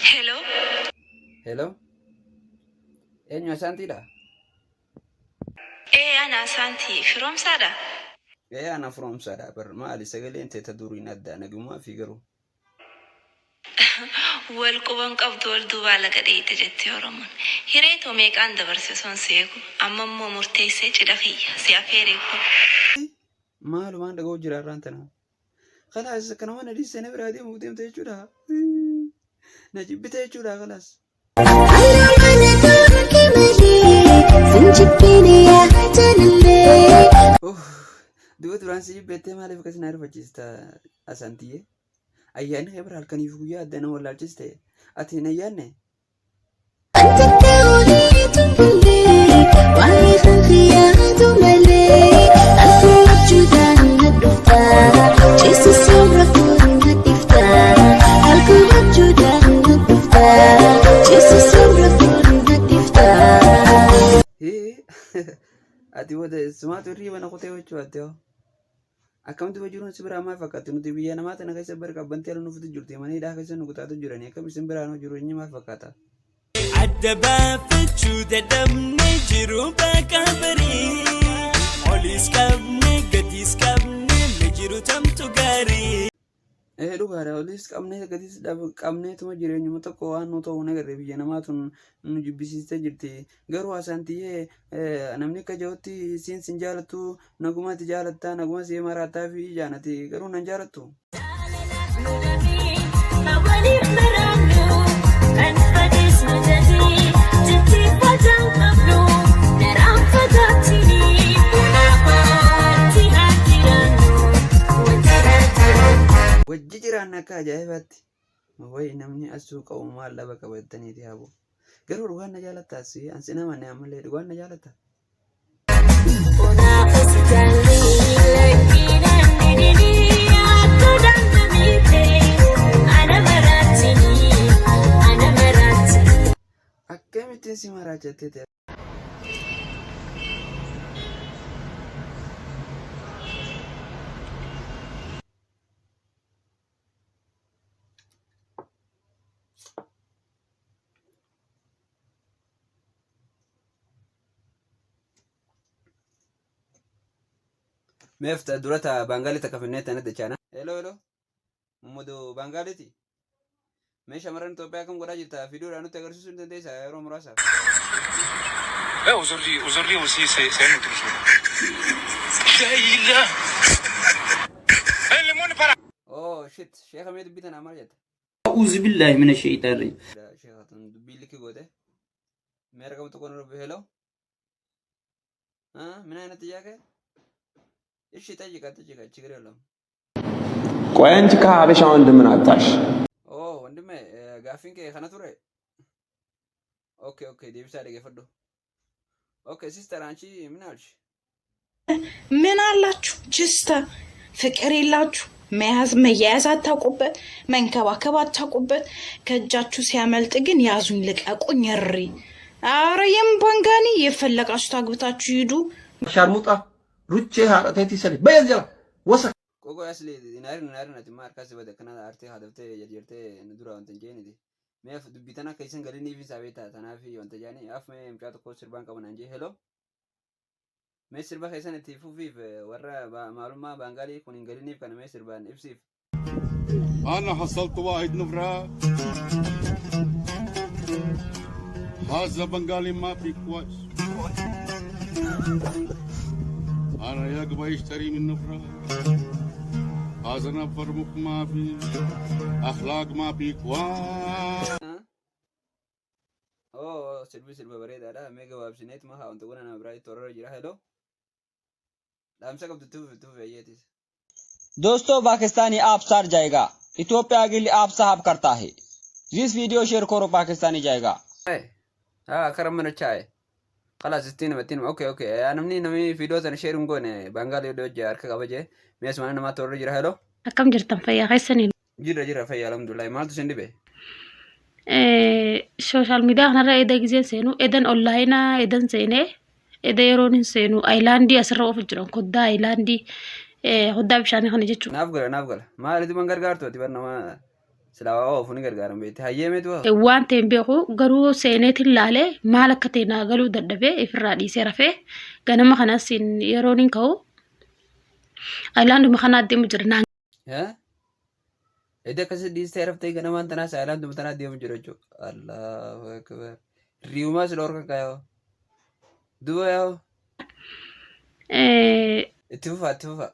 Hello. Hello? Eenyu Asaantiidha? Ana Asanti. From Sada. Ana from Sada. Maali sagaleen teeta duriin adda nagumaa fi garuu. Wal quban qabdu wal duubaa laga dheeyite jettee Oromoon. Hiree too meeqaan dabarse son seeku. Amma immoo murteessee cidha kiyya si afeeree kun. Maalumaan dhaga'uu jira irraan tana. Kalaas kana waan adii sana biraa deemuu deemte jechuudha. Na jibbite jechuudha kalaas. Duba duraan si jibbeettee maaliif akkas na rifachiista Asaantiyyee? Ayyaanni kee bira halkaniif guyyaa adda nama wallaalchiste ati hin ayyaanne? Ati wada sumaatu irrii bana kutee jechuu ati hoo? Akkamtu bajuun si biraa maal fakkaatti nuti biyya namaa tana keessa bari qabbantii ala nuufiti jirti mana hidhaa keessa nu kutaatu jirani akkam isin biraan jiru inni maal fakkaata? Adda baafachuu dadhabne jiru bakka barii oliis qabne gadiis qabne na jiru tamtu gaarii. Dhugaadha oliis qabnee gadiis qabneetuma jireenyuma tokko waan nu ta'uu nagarre biyya namaatu nu jibbisiistee jirti garuu Asaantiyyee namni akka jirutti siin jaalattu nagumatti jaalattaa naguma si maraattaa fi jaanati garuu nan jaalattu. Wajji jiraan akka ajaa'ibaatti wayi namni asuu qabu maal laba qabataniiti habu garuu dhugaan na jaalattaas ansi nama ne ammallee dhugaan na jaalatta. Akkamittiin si maraachattee Mefta durata Bangali takafneta na dechana. Hello. Mumudu Bangali ti. Mesha maran Itoophiyaa kam godhaa jirta fiduu dhaanu agarsiisuu hin dandeessa yeroo muraasa. Uzurri usii seenu tirsu. Jahila. Limon para. Oh shit. Sheekh Ahmed bitan amal jetta. أعوذ بالله من الشيطان الرجيم. Sheekh dubbii liki goote. Meera kam tokko nurra hello. ምን አይነት ጥያቄ? እሺ ጠይቃ ችግር የለውም። ቆይ አንቺ ከሀበሻ ወንድ ምን አጣሽ? ወንድሜ ጋፊን ከነ ቱሬ ኦኬ ዴቢሳ ደገ ፈዶ ኦኬ ሲስተር አንቺ ምን አልሽ? ምን አላችሁ? ጅስታ ፍቅር የላችሁ መያዝ አታውቁበት፣ መንከባከብ አታውቁበት። ከእጃችሁ ሲያመልጥ ግን ያዙኝ ልቀቁኝ እሪ። ኧረ የምባንጋኒ የፈለጋችሁ ታግብታችሁ ሂዱ። ሻርሙጣ ሩቼ ሀረቴቲ ሰሊ በየዚያ ወሰ ቆቆ ያስሊ ናሪ ናቲ ማርካስ በደ ከና አርቴ ሀደፍቴ የጀርቴ ንዱራ ወንተንጄኒ ዲ ሜፍ ዱቢተና ከይሰን ገለኒ ቪሳ ቤታ ተናፊ ወንተጃኒ አፍ ሜ ምጫት ኮ ስርባን ቀበና እንጂ ሄሎ ሜ ስርባ ከይሰን ቲፉ ፊፍ ወራ ማሉማ ባንጋሊ ኩኒን ገለኒ ከነ ሜ ስርባን ኢፍሲፍ أنا حصلت واحد نفرة هذا بنغالي ما في كويس أنا يقبى يشتري من نفرة هذا نفر مك ما في أخلاق ما في كويس سربي بريد هذا ميجا وابسينيت ما ها أنت قلنا أنا براي تورر جرا هلو لامسا कब तू veyetis दोस्तों पाकिस्तानी आप सार जाएगा इथियोपिया के लिए आप साहब करता है जिस वीडियो शेयर करो पाकिस्तानी जाएगा करम मन अच्छा है خلاص 60 اوكي انا مني فيديو انا شير نقول بنغالي دو جار كبجه ميس ما ما تور جرا هلو كم جرتم فيا غيسني جرا فيا الحمد لله مالتو سندي به سوشال ميديا هنا ايدا غزين سينو اذن اونلاين اذن زينه اذا يرون سينو ايلاندي اسرو فجرون كودا ايلاندي هدا بشاني خني جچو نافغل ما ريد من غرغارتو تي برنا ما Silaa oofuu ni gargaaran beekte. Hayyeemetu waan ta'een beeku garuu seeneetiin laalee maal akka ta'e naa galuu dadhabee ifirraa dhiisee rafee ganama kanas yeroon hin ka'u ayilaanduma kanaa deemu jira naan. Ede akkasii dhiistee raftee ganamaan tanaas ayilaanduma tanaa deemu jira jechuudha. Allahu akbar. Riiwumaa sila horka kaayoo. Duba yaa'u. Itti fufa.